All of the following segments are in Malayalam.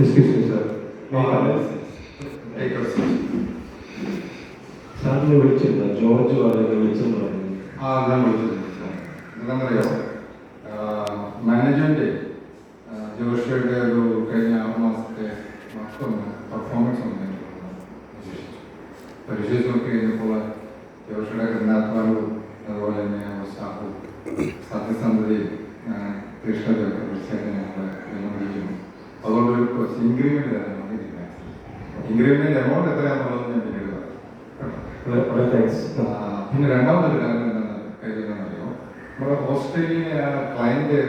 Excuse me, sir. സാറിനെ വിളിച്ചിരുന്നു, ജോർജ് വളരെ വിളിച്ചെന്ന് പറഞ്ഞു. ഞാൻ വിളിച്ചിരുന്നു. എന്താണെന്നറിയോ, മാനേജ്മെന്റ് ജോഷിയുടെ ഒരു കഴിഞ്ഞ 6 മാസത്തെ പെർഫോമൻസ് ഒന്ന് പരിശോധിച്ച് നോക്കി കഴിഞ്ഞപ്പോൾ ജോഷിയുടെ കഠിനാധ്വാനവും അതുപോലെ തന്നെ സ്റ്റാഫും സത്യസന്ധതയും തീഷ്ണതയൊക്കെ തീർച്ചയായിട്ടും ഞങ്ങൾ വിലമതിക്കുന്നു. അതുകൊണ്ട് ഒരു ഇൻക്രിമെന്റ് തരാൻ വേണ്ടിയിട്ടില്ല. ഇൻക്രിമെന്റ് എമൗണ്ട് എത്രയാണെന്നുള്ളത് ഞാൻ പിന്നീട് പറയാം. പിന്നെ രണ്ടാമതൊരു കാര്യം എന്താണെന്ന് കരുതുന്നറിയോ, നമ്മുടെ ഓസ്ട്രേലിയയിലെ ആ ക്ലയന്റ്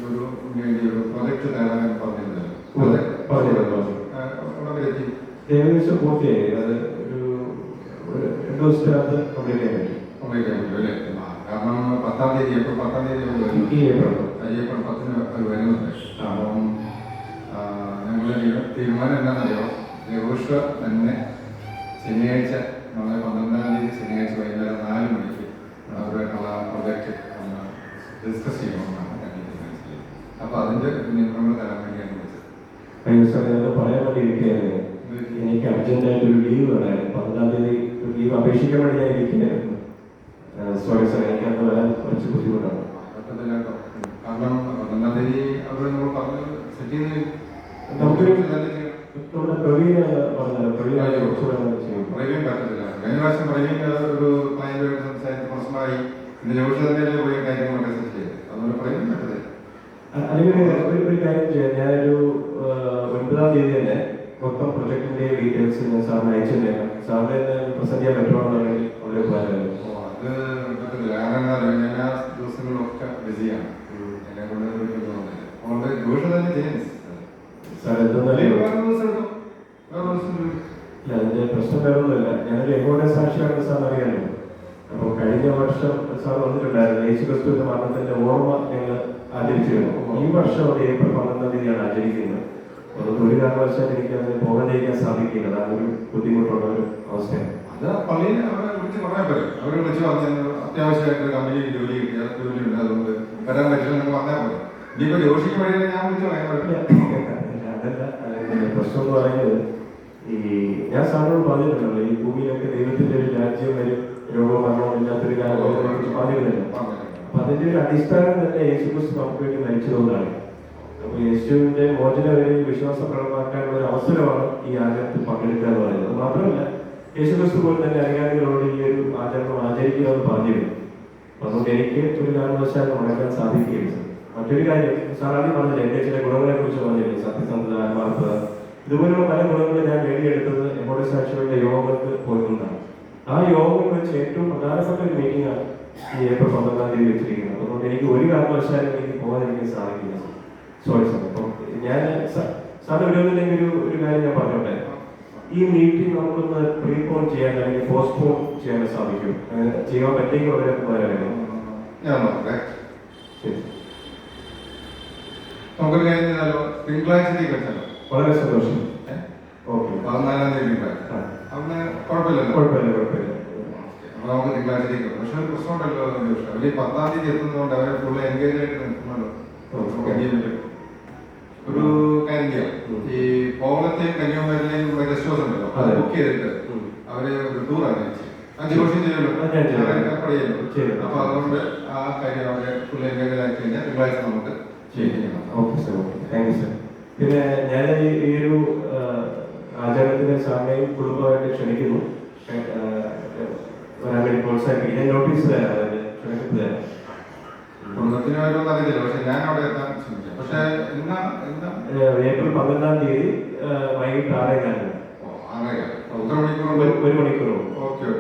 ഒരു പ്രൊജക്ട് തയ്യാറാക്കാൻ പറഞ്ഞിരുന്നല്ലോ. ഏകദേശം പൂർത്തിയായി. അത് ഒരു 2 ദിവസത്തിനകത്ത് കംപ്ലീറ്റ് ചെയ്യാൻ പറ്റും അല്ലേ? കാരണം 10-ാം തീയതി ഏപ്രിൽ 10-ാം തീയതി ഏപ്രിൽ 10-ന് അത് വരുന്നുണ്ട്. അപ്പം ഞങ്ങളുടെ തീരുമാനം എന്താണെന്നറിയോ, ജോഷ തന്നെ ശനിയാഴ്ച നമ്മളെ 12-ാം തീയതി ശനിയാഴ്ച വൈകുന്നേരം 4 മണിക്ക് അവരുമായിട്ടുള്ള പ്രൊജക്റ്റ് ഡിസ്കസ് ചെയ്യണമെന്നാണ് ഞാൻ തീരുമാനിച്ചത്. അപ്പോൾ അതിൻ്റെ നിയമങ്ങൾ തരാൻ വേണ്ടിയാണ് വിളിച്ചത്. പറയാൻ വേണ്ടി ഇരിക്കുകയായിരുന്നു. എനിക്ക് അർജന്റായിട്ടൊരു ലീവ് വേണമായിരുന്നു. 12-ാം തീയതി ഒരു ലീവ് അപേക്ഷിക്കാൻ വേണ്ടി ഞാൻ ഇരിക്കുകയായിരുന്നു. സോറി സാർ, എനിക്ക് അന്ന് വരാൻ കുറച്ച് ബുദ്ധിമുട്ടാണ്. പറ്റത്തില്ല കേട്ടോ. കാരണം 12-ാം തീയതി അവർ നമ്മൾ പറഞ്ഞ് സെറ്റ് ചെയ്ത് നമുക്കൊരു നമ്മുടെ പ്രവീൺ പറഞ്ഞാൽ പ്രവീൺ പറ്റത്തില്ല. കഴിഞ്ഞ പ്രാവശ്യം പ്രവീൺ ഒരു ക്ലയന്റുമായിട്ട് സംസാരിച്ച് പ്രശ്നമായി. പിന്നെ ജോഷി തന്നെയല്ലേ പോയി കാര്യങ്ങളൊക്കെ സെറ്റ് ചെയ്ത്. അതുകൊണ്ട് പ്രവീൺ പറ്റത്തില്ല. അല്ലെങ്കിൽ ഒരു കാര്യം ചെയ്യാം, ഞാനൊരു 9-ാം തീയതി തന്നെ മൊത്തം പ്രൊജക്ടിന്റെ ഡീറ്റെയിൽസ് ഞാൻ സാറിന് അയച്ചു തരാം. സാറിന് പ്രസന്റ് ചെയ്യാൻ പറ്റുവാണെന്നുണ്ടെങ്കിൽ വളരെ ഉപകാരമായിരുന്നു. അത് പറ്റത്തില്ല. കാരണം എന്താ പറയുക, ഞാൻ ആ ദിവസങ്ങളിലൊക്കെ ബിസിയാണ്. എന്നെ കൊണ്ട് അതുകൊണ്ട് ജോഷി തന്നെ ചെയ്യുന്നത്. സാർ അതിന്റെ പ്രശ്നം വേറൊന്നുമില്ല. ഞാനൊരു എങ്ങോട്ടെ സാക്ഷിയാണെന്ന് സാർ അറിയാമല്ലോ. അപ്പോൾ കഴിഞ്ഞ വർഷം സാർ വന്നിട്ടുണ്ടായിരുന്നു. യേശുക്രിസ്തുവിന്റെ മരണത്തിന്റെ ഓർമ്മ ഞങ്ങൾ ആചരിച്ചിരുന്നു. ഈ വർഷം അത് ഏപ്രിൽ 12-ാം തീയതിയാണ് ആചരിക്കുന്നത്. അതുകൊണ്ട് ഒരു കാരണവശാൽ എനിക്ക് അതിന് പോകാതിരിക്കാൻ സാധിക്കില്ല. അതൊരു ബുദ്ധിമുട്ടുള്ള ഒരു അവസ്ഥയാണ്. അത് പള്ളിയിൽ അവരെ വിളിച്ച് പറയാൻ പറ്റും. അവർ വിളിച്ച് പറഞ്ഞാൽ അത്യാവശ്യമായിട്ട് കമ്പനിയിൽ ജോലി കിട്ടിയ ജോലിയുണ്ട്, അതുകൊണ്ട് വരാൻ പറ്റില്ല എന്ന് പറഞ്ഞാൽ പോലെ. ഇനിയിപ്പോൾ ജോഷിക്ക് വഴി ഞാൻ വിളിച്ച് പറയാൻ പറ്റില്ല. അതല്ല, പ്രശ്നം എന്ന് പറയുന്നത് ഈ ഞാൻ സാറിനോട് പറഞ്ഞിട്ടുണ്ടല്ലോ, ഈ ഭൂമിയിലൊക്കെ ദൈവത്തിന്റെ ഒരു രാജ്യം വരും, രോഗവും മരണവും ഇല്ലാത്തൊരു കാലത്തെ കുറിച്ച് പറഞ്ഞിരുന്നല്ലോ. അപ്പൊ അതിന്റെ ഒരു അടിസ്ഥാനം തന്നെ യേശുക്രിസ്തു നമുക്ക് വേണ്ടി മരിച്ചതുകൊണ്ടാണ്. അപ്പൊ യേശുവിന്റെ മോചന വരെ വിശ്വാസം പ്രകടമാക്കാനുള്ള ഒരു അവസരമാണ് ഈ ആചരണത്തിൽ പങ്കെടുക്കുക എന്ന് പറയുന്നത്. മാത്രമല്ല, യേശുക്രിസ്തു പോലെ തന്നെ അനുയായികളോട് ഈ ഒരു ആചരണം ആചരിക്കുക എന്ന് പറഞ്ഞിരുന്നു. അതുകൊണ്ട് എനിക്ക് ഒരു കാരണവശാലും മുടക്കാൻ സാധിക്കുകയില്ല. മറ്റൊരു കാര്യം, സാർ ആദ്യം പറഞ്ഞില്ല, എന്റെ ചില ഗുണങ്ങളെ കുറിച്ച് പറഞ്ഞില്ലേ, സത്യസന്ധത, ആത്മാർത്ഥത, ഇതുപോലുള്ള പല ഗുണങ്ങളും ഞാൻ നേടിയെടുത്തത് എമ്മോടെ സാക്ഷികളുടെ യോഗങ്ങൾക്ക് പോയിരുന്നതാണ്. ആ യോഗങ്ങൾ വെച്ച് ഏറ്റവും പ്രധാനപ്പെട്ട ഒരു മീറ്റിംഗ് ആണ് ഈ ഏപ്രിൽ 12-ാം തീയതി വെച്ചിരിക്കുന്നത്. അതുകൊണ്ട് എനിക്ക് ഒരു കാരണവശാലും എനിക്ക് പോകാതിരിക്കാൻ സാധിക്കില്ല. Sorry sir. അപ്പം ഞാൻ സാറിന് വരുന്നില്ലെങ്കിൽ ഒരു കാര്യം ഞാൻ പറഞ്ഞോട്ടെ, ഈ മീറ്റിംഗ് നമുക്കൊന്ന് പ്രീപോൺ ചെയ്യാൻ അല്ലെങ്കിൽ പോസ്റ്റ്പോൺ ചെയ്യാൻ സാധിക്കും. ചെയ്യാൻ പറ്റിയെങ്കിൽ വളരെ ഉപകാരമായിരുന്നു. ശരി, നമുക്കൊരു കാര്യം ചെയ്താലോ, തിങ്കളാഴ്ചത്തേക്ക് വെച്ചാലോ? വളരെ സന്തോഷം. ഓക്കെ, 14-ാം തീയതി അവിടെ കുഴപ്പമില്ല. അപ്പൊ നമുക്ക് തിങ്കളാഴ്ചത്തേക്ക് വെക്കാം. പക്ഷെ ഒരു പ്രശ്നമുണ്ടല്ലോ, അവർ 10-ാം തീയതി എത്തുന്നതുകൊണ്ട് അവരെ ഫുള്ള് എൻഗേജ് ആയിട്ട് നിൽക്കുന്നുണ്ടോ? ഒരു കാര്യം ചെയ്യാം, ഈ കോവളത്തെയും കന്യാകുമാരിയിലെയും ഗസ്റ്റ് ഹൗസ് ഉണ്ടല്ലോ, അത് ബുക്ക് ചെയ്തിട്ട് അവര് ഒരു ടൂർ അറേഞ്ച് ചെയ്യുമല്ലോ. അപ്പൊ അതുകൊണ്ട് ആ കാര്യം അവരെ ഫുൾ എൻഗേജ് ആക്കി കഴിഞ്ഞാൽ തിങ്കളാഴ്ച നമുക്ക് ചെയ്യാം. Okay sir, okay, thank you sir. പിന്നെ ഞാൻ ഈ ഒരു ആചാരത്തിന്റെ സമയം കുടുംബമായിട്ട് ക്ഷണിക്കുന്നു, വരാൻ വേണ്ടി പ്രോത്സാഹിപ്പിക്കും. ഞാൻ നോട്ടീസ് തരാം, അതിന്റെ ക്ഷണിക്കത്ത് തരാം. കുടുംബത്തിന് വരുമെന്ന് അറിയില്ല, പക്ഷെ ഞാൻ അവിടെ എത്താൻ ശ്രമിക്കാം. പക്ഷെ ഏപ്രിൽ 12-ാം തീയതി വൈകിട്ട് 6:15. 1 മണിക്കൂർ. ഒരു മണിക്കൂർ. ഓക്കെ.